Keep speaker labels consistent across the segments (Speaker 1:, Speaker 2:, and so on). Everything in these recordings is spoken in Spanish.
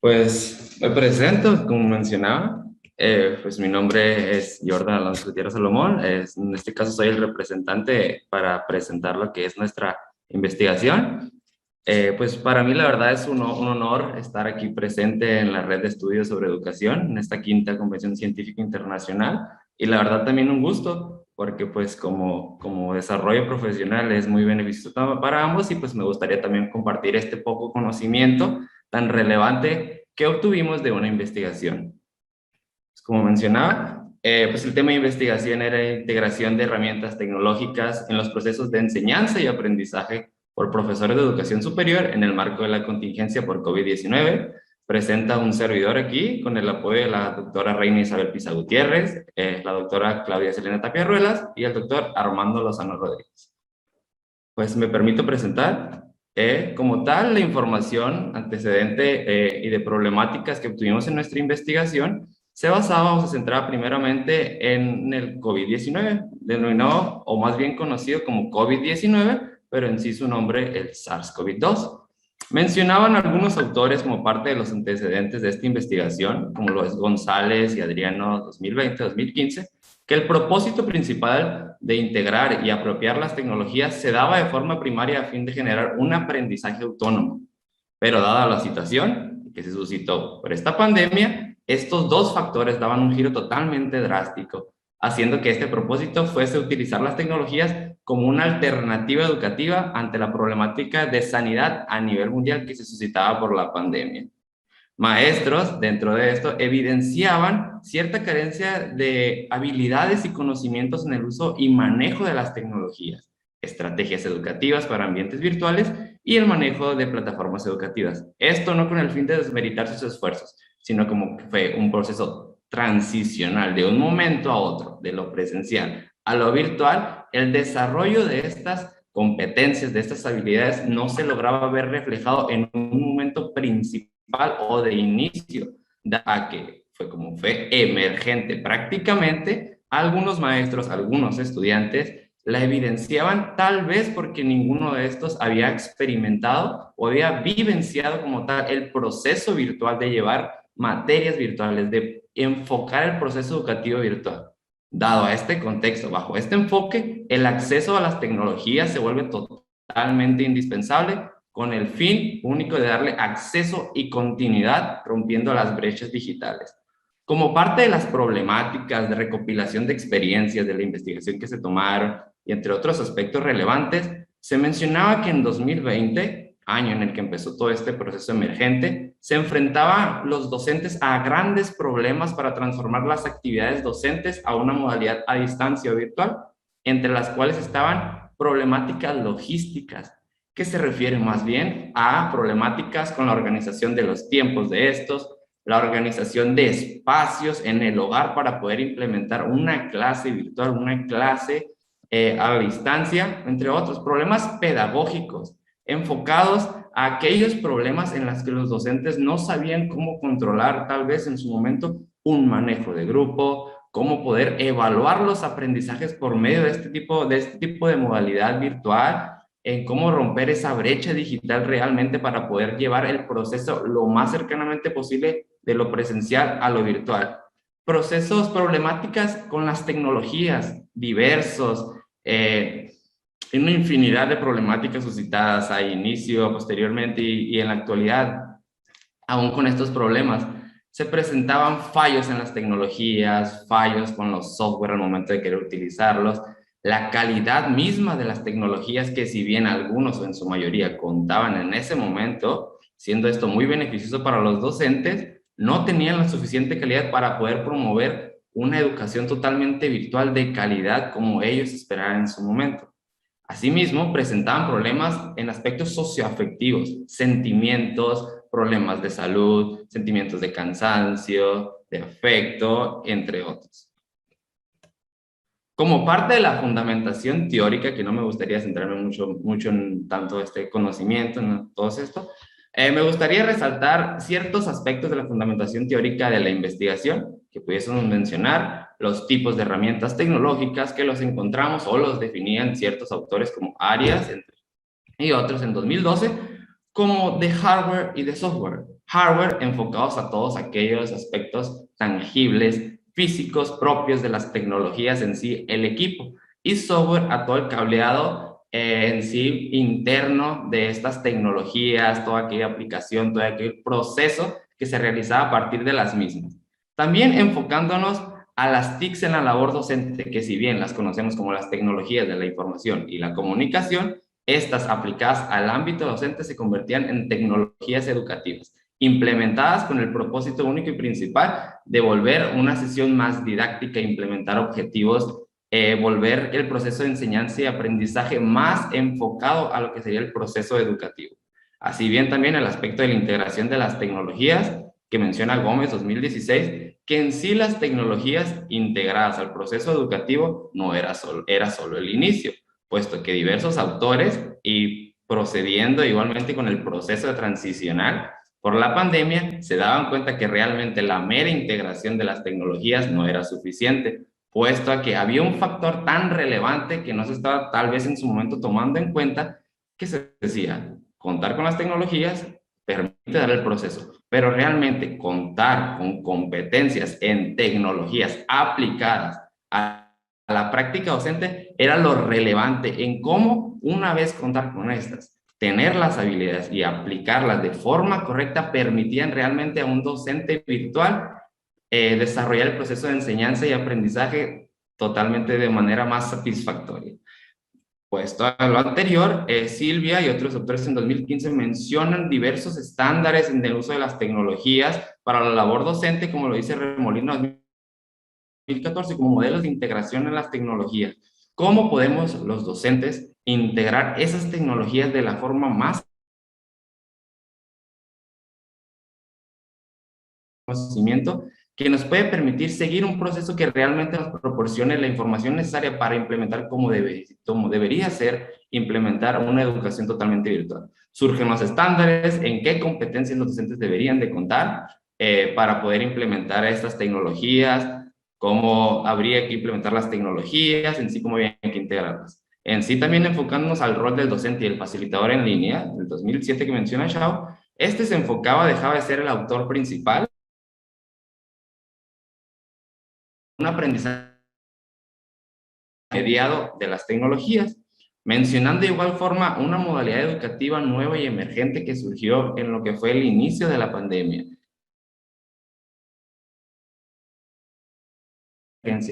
Speaker 1: Pues me presento, como mencionaba, pues mi nombre es Jordan Alonso Gutiérrez Salomón. En este caso soy el representante para presentar lo que es nuestra investigación. Pues para mí la verdad es un honor estar aquí presente en la red de estudios sobre educación, en esta quinta convención científica internacional, y la verdad también un gusto, porque pues como desarrollo profesional es muy beneficioso para ambos, y pues me gustaría también compartir este poco conocimiento tan relevante que obtuvimos de una investigación. Pues, como mencionaba, pues el tema de investigación era integración de herramientas tecnológicas en los procesos de enseñanza y aprendizaje por profesores de educación superior en el marco de la contingencia por COVID-19. Presenta un servidor aquí con el apoyo de la doctora Reina Isabel Pisa Gutiérrez, la doctora Claudia Selena Tapia Ruelas y el doctor Armando Lozano Rodríguez. Pues me permito presentar como tal la información antecedente y de problemáticas que obtuvimos en nuestra investigación se basaba o se centraba primeramente en el COVID-19, denominado o más bien conocido como COVID-19, pero en sí su nombre el SARS-CoV-2. Mencionaban algunos autores como parte de los antecedentes de esta investigación, como lo es González y Adriano 2020-2015, que el propósito principal de integrar y apropiar las tecnologías se daba de forma primaria a fin de generar un aprendizaje autónomo. Pero dada la situación que se suscitó por esta pandemia, estos dos factores daban un giro totalmente drástico, haciendo que este propósito fuese utilizar las tecnologías como una alternativa educativa ante la problemática de sanidad a nivel mundial que se suscitaba por la pandemia. Maestros, dentro de esto, evidenciaban cierta carencia de habilidades y conocimientos en el uso y manejo de las tecnologías, estrategias educativas para ambientes virtuales y el manejo de plataformas educativas. Esto no con el fin de desmeritar sus esfuerzos, sino como que fue un proceso transicional de un momento a otro, de lo presencial a lo virtual. El desarrollo de estas competencias, de estas habilidades, no se lograba ver reflejado en un momento principal o de inicio, da que fue emergente prácticamente, algunos maestros, algunos estudiantes la evidenciaban tal vez porque ninguno de estos había experimentado o había vivenciado como tal el proceso virtual de llevar materias virtuales, de enfocar el proceso educativo virtual. Dado a este contexto, bajo este enfoque, el acceso a las tecnologías se vuelve totalmente indispensable con el fin único de darle acceso y continuidad rompiendo las brechas digitales. Como parte de las problemáticas de recopilación de experiencias de la investigación que se tomaron y entre otros aspectos relevantes, se mencionaba que en 2020, año en el que empezó todo este proceso emergente, se enfrentaban los docentes a grandes problemas para transformar las actividades docentes a una modalidad a distancia o virtual, entre las cuales estaban problemáticas logísticas, que se refiere más bien a problemáticas con la organización de los tiempos de estos, la organización de espacios en el hogar para poder implementar una clase virtual, una clase a distancia, entre otros problemas pedagógicos enfocados a aquellos problemas en los que los docentes no sabían cómo controlar tal vez en su momento un manejo de grupo, cómo poder evaluar los aprendizajes por medio de este tipo de modalidad virtual, en cómo romper esa brecha digital realmente para poder llevar el proceso lo más cercanamente posible de lo presencial a lo virtual. Procesos, problemáticas con las tecnologías diversos, una infinidad de problemáticas suscitadas a inicio, posteriormente y en la actualidad. Aún con estos problemas, se presentaban fallos en las tecnologías, fallos con los software al momento de querer utilizarlos, la calidad misma de las tecnologías que si bien algunos o en su mayoría contaban en ese momento, siendo esto muy beneficioso para los docentes, no tenían la suficiente calidad para poder promover una educación totalmente virtual de calidad como ellos esperaban en su momento. Asimismo, presentaban problemas en aspectos socioafectivos, sentimientos, problemas de salud, sentimientos de cansancio, de afecto, entre otros. Como parte de la fundamentación teórica, que no me gustaría centrarme mucho en tanto este conocimiento, en todo esto, me gustaría resaltar ciertos aspectos de la fundamentación teórica de la investigación, que pudiésemos mencionar los tipos de herramientas tecnológicas que los encontramos o los definían ciertos autores como Arias y otros en 2012, como de hardware y de software. Hardware enfocados a todos aquellos aspectos tangibles, físicos propios de las tecnologías en sí, el equipo, y software a todo el cableado en sí interno de estas tecnologías, toda aquella aplicación, todo aquel proceso que se realizaba a partir de las mismas. También enfocándonos a las TICs en la labor docente, que si bien las conocemos como las tecnologías de la información y la comunicación, estas aplicadas al ámbito docente se convertían en tecnologías educativas, implementadas con el propósito único y principal de volver una sesión más didáctica, implementar objetivos, volver el proceso de enseñanza y aprendizaje más enfocado a lo que sería el proceso educativo. Así bien también el aspecto de la integración de las tecnologías que menciona Gómez 2016, que en sí las tecnologías integradas al proceso educativo no era solo el inicio, puesto que diversos autores y procediendo igualmente con el proceso de transicional por la pandemia, se daban cuenta que realmente la mera integración de las tecnologías no era suficiente, puesto a que había un factor tan relevante que no se estaba tal vez en su momento tomando en cuenta, que se decía, contar con las tecnologías permite dar el proceso, pero realmente contar con competencias en tecnologías aplicadas a la práctica docente era lo relevante en cómo, una vez contar con estas, tener las habilidades y aplicarlas de forma correcta, permitían realmente a un docente virtual desarrollar el proceso de enseñanza y aprendizaje totalmente de manera más satisfactoria. Puesto a lo anterior, Silvia y otros autores en 2015 mencionan diversos estándares en el uso de las tecnologías para la labor docente, como lo dice Remolino en 2014, como modelos de integración en las tecnologías. ¿Cómo podemos los docentes integrar esas tecnologías de la forma más conocimiento que nos puede permitir seguir un proceso que realmente nos proporcione la información necesaria para implementar como debería ser implementar una educación totalmente virtual? Surgen los estándares, en qué competencias los docentes deberían de contar para poder implementar estas tecnologías, cómo habría que implementar las tecnologías, en sí cómo habría que integrarlas. En sí también enfocándonos al rol del docente y el facilitador en línea, del 2007 que menciona Shao, este se enfocaba, dejaba de ser el autor principal, un aprendizaje mediado de las tecnologías, mencionando de igual forma una modalidad educativa nueva y emergente que surgió en lo que fue el inicio de la pandemia.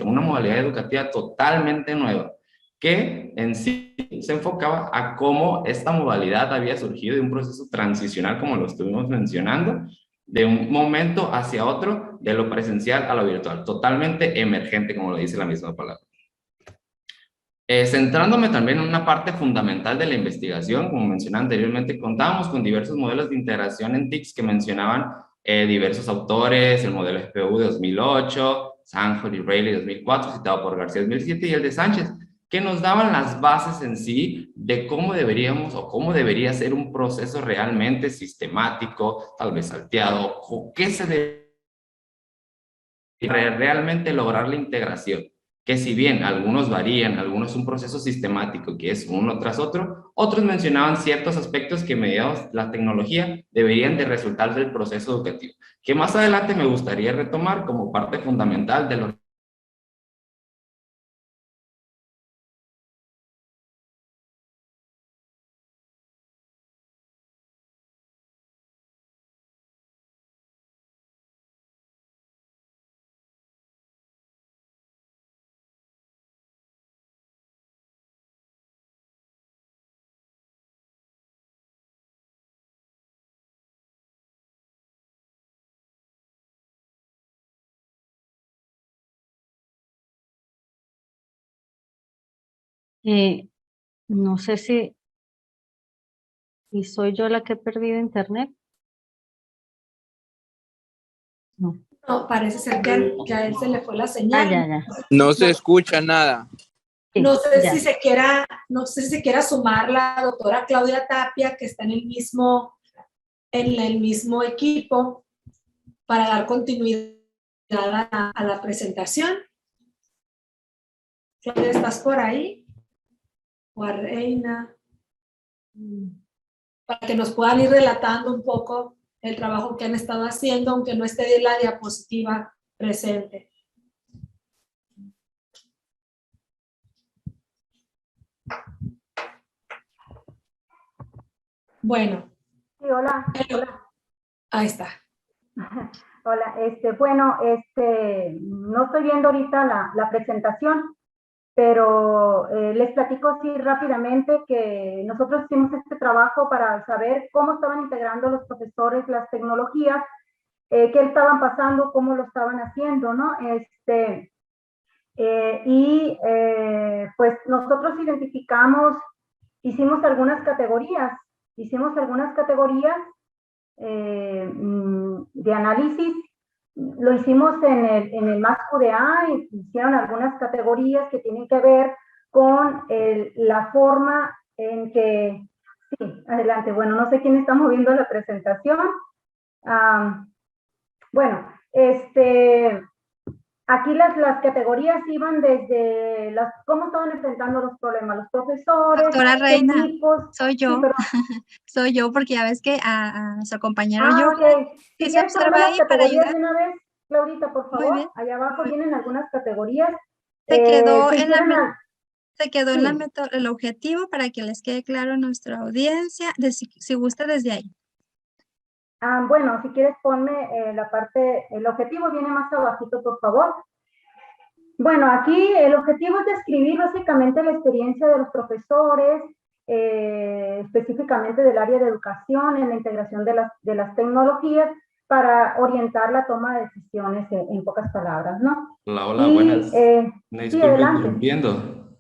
Speaker 1: Una modalidad educativa totalmente nueva, que en sí se enfocaba a cómo esta modalidad había surgido de un proceso transicional, como lo estuvimos mencionando, de un momento hacia otro, de lo presencial a lo virtual, totalmente emergente, como lo dice la misma palabra. Centrándome también en una parte fundamental de la investigación, como mencioné anteriormente, contábamos con diversos modelos de integración en TICs que mencionaban diversos autores, el modelo FPU de 2008, Sanford y Rayleigh de 2004, citado por García 2007, y el de Sánchez, que nos daban las bases en sí de cómo deberíamos o cómo debería ser un proceso realmente sistemático, tal vez salteado, o qué se debe realmente lograr la integración, que si bien algunos varían, algunos un proceso sistemático que es uno tras otro, otros mencionaban ciertos aspectos que mediados la tecnología deberían de resultar del proceso educativo, que más adelante me gustaría retomar como parte fundamental de los
Speaker 2: Eh, no sé si soy yo la que he perdido internet. No.
Speaker 3: No, parece ser que a él se le fue la
Speaker 2: Ah,
Speaker 3: señal.
Speaker 2: ya.
Speaker 4: No se escucha nada.
Speaker 2: Sí,
Speaker 3: No sé
Speaker 2: ya.
Speaker 3: si no sé si se quiera sumar la doctora Claudia Tapia, que está en el mismo equipo, para dar continuidad a la presentación. Claudia, ¿estás por ahí? O a Reina. para que nos puedan ir relatando un poco el trabajo que han estado haciendo, aunque no esté la diapositiva presente. Bueno.
Speaker 5: Sí, hola. Hola.
Speaker 3: Ahí está.
Speaker 5: Hola, bueno, no estoy viendo ahorita la presentación, pero les platico así rápidamente que nosotros hicimos este trabajo para saber cómo estaban integrando los profesores las tecnologías, qué estaban pasando, cómo lo estaban haciendo, ¿no? Pues nosotros hicimos algunas categorías de análisis. Lo hicimos en el MASQDA, y hicieron algunas categorías que tienen que ver con la forma en que... Sí, adelante. Bueno, no sé quién está moviendo la presentación. Bueno, aquí las categorías iban desde cómo estaban enfrentando los problemas los profesores,
Speaker 6: Doctora Reina,
Speaker 5: equipos.
Speaker 6: soy yo.
Speaker 5: Sí,
Speaker 6: soy yo, porque ya ves que a nuestro compañero
Speaker 5: ok.
Speaker 6: que
Speaker 5: Si
Speaker 6: se
Speaker 5: quieres
Speaker 6: observa
Speaker 5: poner las
Speaker 6: ahí para
Speaker 5: categorías
Speaker 6: ayudar.
Speaker 5: de una vez, Claudita, por
Speaker 6: Muy
Speaker 5: favor.
Speaker 6: bien.
Speaker 5: Allá abajo vienen algunas categorías.
Speaker 6: Se quedó
Speaker 5: Si
Speaker 6: en la
Speaker 5: quieren
Speaker 6: Se quedó en
Speaker 5: sí.
Speaker 6: el objetivo para que les quede claro a nuestra audiencia, si gusta desde ahí.
Speaker 5: Bueno, si quieres ponme el objetivo viene más abajito, por favor. Bueno, aquí el objetivo es describir básicamente la experiencia de los profesores, específicamente del área de educación, en la integración de las tecnologías para orientar la toma de decisiones en pocas palabras, ¿no?
Speaker 1: Hola, hola, buenas. Me
Speaker 5: Sí,
Speaker 1: disculpe
Speaker 5: adelante.
Speaker 1: interrumpiendo.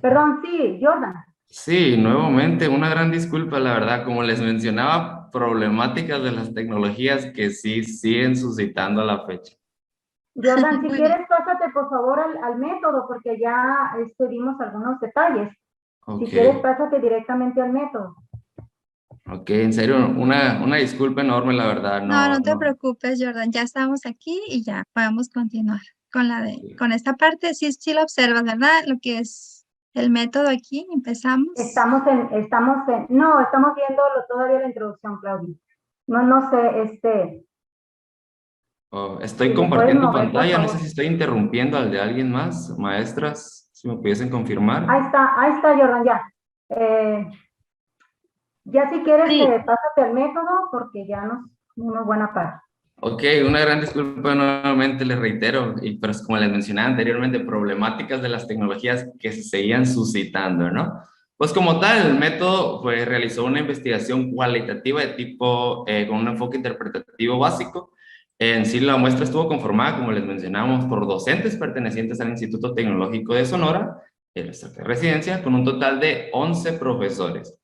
Speaker 5: Perdón, sí, Jordan.
Speaker 1: Sí, nuevamente, una gran disculpa, la verdad. Como les mencionaba, problemáticas de las tecnologías que sí siguen suscitando a la fecha.
Speaker 5: Jordan, si
Speaker 6: Muy
Speaker 5: quieres, pásate por favor al método, porque ya vimos algunos detalles.
Speaker 1: Ok,
Speaker 5: Si quieres, pásate directamente al método.
Speaker 1: ok, en serio, una disculpa enorme, la verdad.
Speaker 6: No, no te
Speaker 1: No.
Speaker 6: preocupes, Jordan, ya estamos aquí y ya podemos continuar con esta parte. Sí, sí lo observas, ¿verdad? Lo que es el método aquí, empezamos.
Speaker 5: Estamos viendo todavía la introducción, Claudia. No sé,
Speaker 1: Oh, estoy
Speaker 5: si le puedes
Speaker 1: compartiendo
Speaker 5: mover, por
Speaker 1: pantalla, no sé
Speaker 5: favor.
Speaker 1: si estoy interrumpiendo al de alguien más. Maestras, si me pudiesen confirmar.
Speaker 5: Ahí está, Jordan, ya. Ya si quieres,
Speaker 2: Sí.
Speaker 5: pásate al método, porque ya nos buena parte.
Speaker 1: Ok, una gran disculpa nuevamente, les reitero, pero como les mencionaba anteriormente, problemáticas de las tecnologías que se seguían suscitando, ¿no? Pues como tal, el método realizó una investigación cualitativa de tipo, con un enfoque interpretativo básico. En sí, la muestra estuvo conformada, como les mencionamos, por docentes pertenecientes al Instituto Tecnológico de Sonora, en nuestra residencia, con un total de 11 profesores.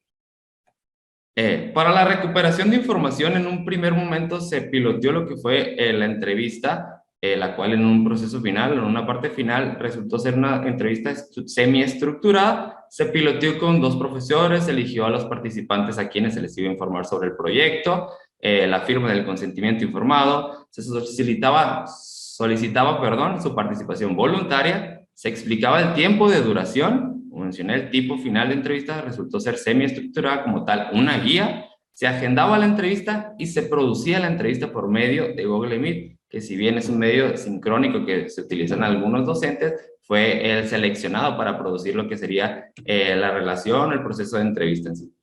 Speaker 1: Para la recuperación de información, en un primer momento se piloteó lo que fue la entrevista, la cual en un proceso final, en una parte final, resultó ser una entrevista semiestructurada. Se piloteó con 2 profesores, se eligió a los participantes a quienes se les iba a informar sobre el proyecto, la firma del consentimiento informado, se solicitaba su participación voluntaria, se explicaba el tiempo de duración. Como mencioné, el tipo final de entrevista resultó ser semiestructurada como tal, una guía. Se agendaba la entrevista y se producía la entrevista por medio de Google Meet, que si bien es un medio sincrónico que se utilizan algunos docentes, fue el seleccionado para producir lo que sería la relación, el proceso de entrevista en sí.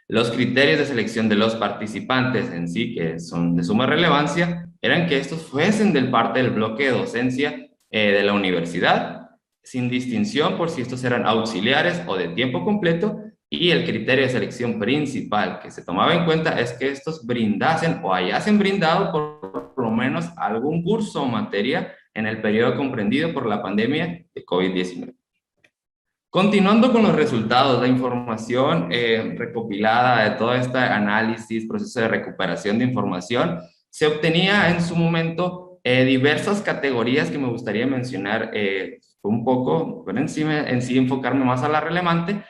Speaker 1: Los criterios de selección de los participantes en sí, que son de suma relevancia, eran que estos fuesen del parte del bloque de docencia de la universidad, sin distinción por si estos eran auxiliares o de tiempo completo, y el criterio de selección principal que se tomaba en cuenta es que estos brindasen o hayasen brindado por lo menos algún curso o materia en el periodo comprendido por la pandemia de COVID-19. Continuando con los resultados, la información recopilada de todo este análisis, proceso de recuperación de información, se obtenía en su momento diversas categorías que me gustaría mencionar un poco, por encima, en sí enfocarme más a la relevante,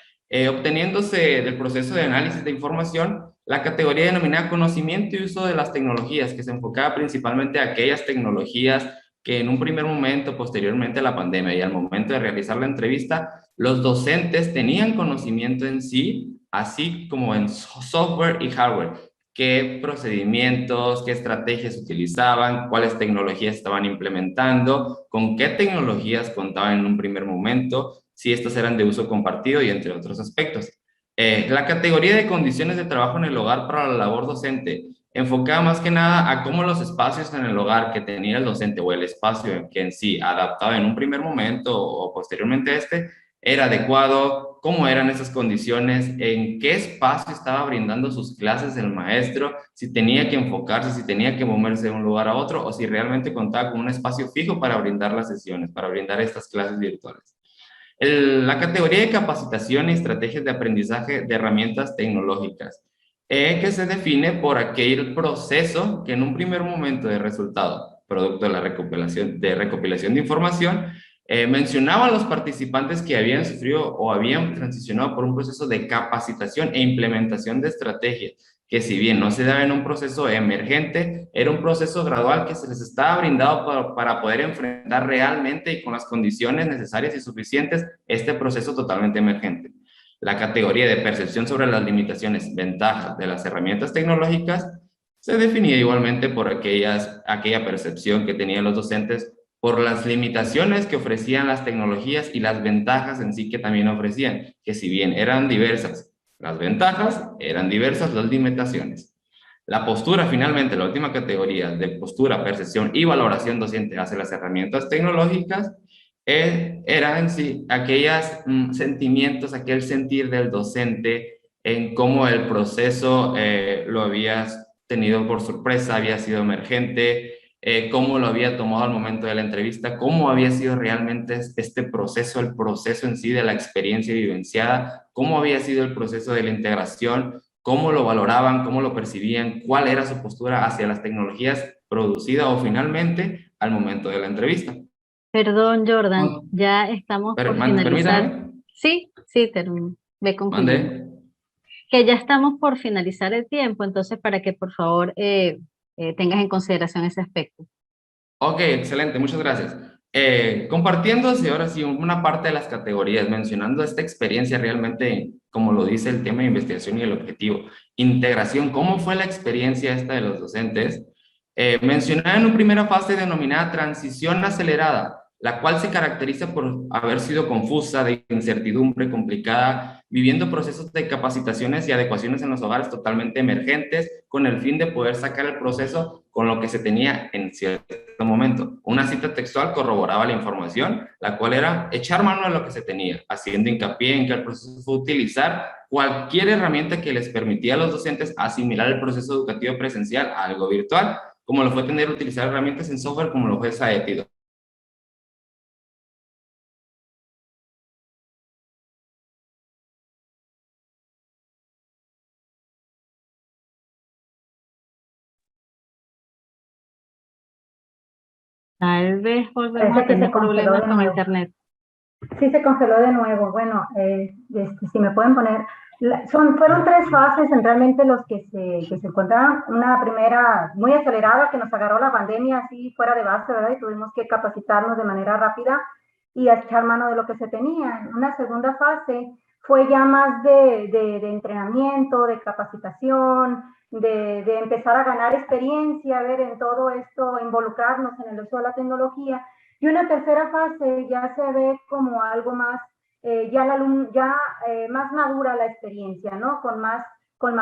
Speaker 1: obteniéndose del proceso de análisis de información la categoría denominada conocimiento y uso de las tecnologías, que se enfocaba principalmente a aquellas tecnologías que en un primer momento, posteriormente a la pandemia y al momento de realizar la entrevista, los docentes tenían conocimiento en sí así como en software y hardware. ¿Qué procedimientos, qué estrategias utilizaban, cuáles tecnologías estaban implementando, con qué tecnologías contaban en un primer momento, si estas eran de uso compartido y entre otros aspectos? La categoría de condiciones de trabajo en el hogar para la labor docente enfocaba más que nada a cómo los espacios en el hogar que tenía el docente o el espacio que en sí adaptado en un primer momento o posteriormente a este era adecuado, cómo eran esas condiciones, en qué espacio estaba brindando sus clases el maestro, si tenía que enfocarse, si tenía que moverse de un lugar a otro o si realmente contaba con un espacio fijo para brindar las sesiones, para brindar estas clases virtuales. La categoría de capacitación y estrategias de aprendizaje de herramientas tecnológicas, que se define por aquel proceso que en un primer momento de resultado, producto de la recopilación de información, mencionaba a los participantes que habían sufrido o habían transicionado por un proceso de capacitación e implementación de estrategias, que si bien no se daba en un proceso emergente, era un proceso gradual que se les estaba brindado para poder enfrentar realmente y con las condiciones necesarias y suficientes este proceso totalmente emergente. La categoría de percepción sobre las limitaciones, ventajas de las herramientas tecnológicas se definía igualmente por aquella percepción que tenían los docentes por las limitaciones que ofrecían las tecnologías y las ventajas en sí que también ofrecían, que si bien eran diversas las ventajas, eran diversas las limitaciones. La postura, finalmente, la última categoría de postura, percepción y valoración docente hacia las herramientas tecnológicas, era en sí aquellos sentimientos, aquel sentir del docente en cómo el proceso lo habías tenido por sorpresa, había sido emergente, cómo lo había tomado al momento de la entrevista, cómo había sido realmente este proceso, el proceso en sí de la experiencia vivenciada, cómo había sido el proceso de la integración, cómo lo valoraban, cómo lo percibían, cuál era su postura hacia las tecnologías producidas o finalmente al momento de la entrevista.
Speaker 2: Perdón, Jordan, ya estamos por finalizar.
Speaker 1: Permítame.
Speaker 2: Sí, sí, ve concluyendo.
Speaker 1: Mande.
Speaker 2: Que ya estamos por finalizar el tiempo, entonces para que por favor tengas en consideración ese aspecto.
Speaker 1: Ok, excelente, muchas gracias. Compartiendo así ahora sí una parte de las categorías, mencionando esta experiencia realmente, como lo dice el tema de investigación y el objetivo, integración, ¿cómo fue la experiencia esta de los docentes? Mencionada en una primera fase denominada transición acelerada, la cual se caracteriza por haber sido confusa, de incertidumbre, complicada, viviendo procesos de capacitaciones y adecuaciones en los hogares totalmente emergentes, con el fin de poder sacar el proceso con lo que se tenía en cierto momento. Una cita textual corroboraba la información, la cual era echar mano de lo que se tenía, haciendo hincapié en que el proceso fue utilizar cualquier herramienta que les permitía a los docentes asimilar el proceso educativo presencial a algo virtual, como lo fue tener utilizar herramientas en software como lo fue Saetido.
Speaker 2: Tal vez volvemos
Speaker 5: Parece
Speaker 2: a
Speaker 5: que
Speaker 2: tener
Speaker 5: se congeló
Speaker 2: problemas
Speaker 5: de
Speaker 2: con
Speaker 5: nuevo.
Speaker 2: internet.
Speaker 5: Sí, se congeló de nuevo. Bueno, si me pueden poner, fueron 3 fases en realmente los que se encontraron. Una primera muy acelerada que nos agarró la pandemia así fuera de base, ¿verdad? Y tuvimos que capacitarnos de manera rápida y a echar mano de lo que se tenía. Una segunda fase fue ya más de entrenamiento, de capacitación, de empezar a ganar experiencia, a ver en todo esto, involucrarnos en el uso de la tecnología. Y una tercera fase ya se ve como algo más, más madura la experiencia, ¿no? Con más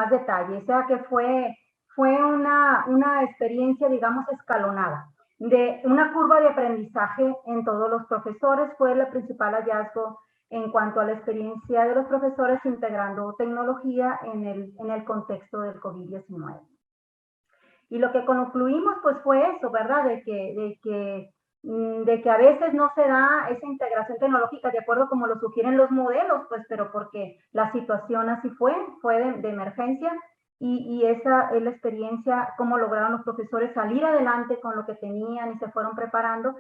Speaker 5: detalle. O sea que fue una experiencia, digamos, escalonada. De una curva de aprendizaje en todos los profesores fue el principal hallazgo en cuanto a la experiencia de los profesores integrando tecnología en el contexto del COVID-19. Y lo que concluimos pues fue eso, ¿verdad? De que a veces no se da esa integración tecnológica de acuerdo como lo sugieren los modelos, pues, pero porque la situación así fue de emergencia y esa es la experiencia, cómo lograron los profesores salir adelante con lo que tenían y se fueron preparando.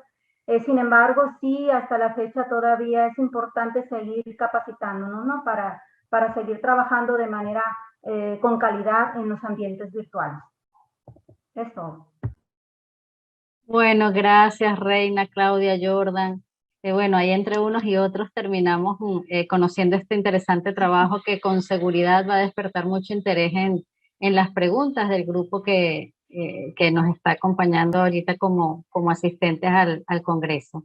Speaker 5: Sin embargo, sí, hasta la fecha todavía es importante seguir capacitándonos, ¿no? Para seguir trabajando de manera con calidad en los ambientes virtuales. Eso.
Speaker 2: Bueno, gracias Reina, Claudia, Jordan. bueno, ahí entre unos y otros terminamos conociendo este interesante trabajo que con seguridad va a despertar mucho interés en las preguntas del grupo que nos está acompañando ahorita como asistentes al Congreso.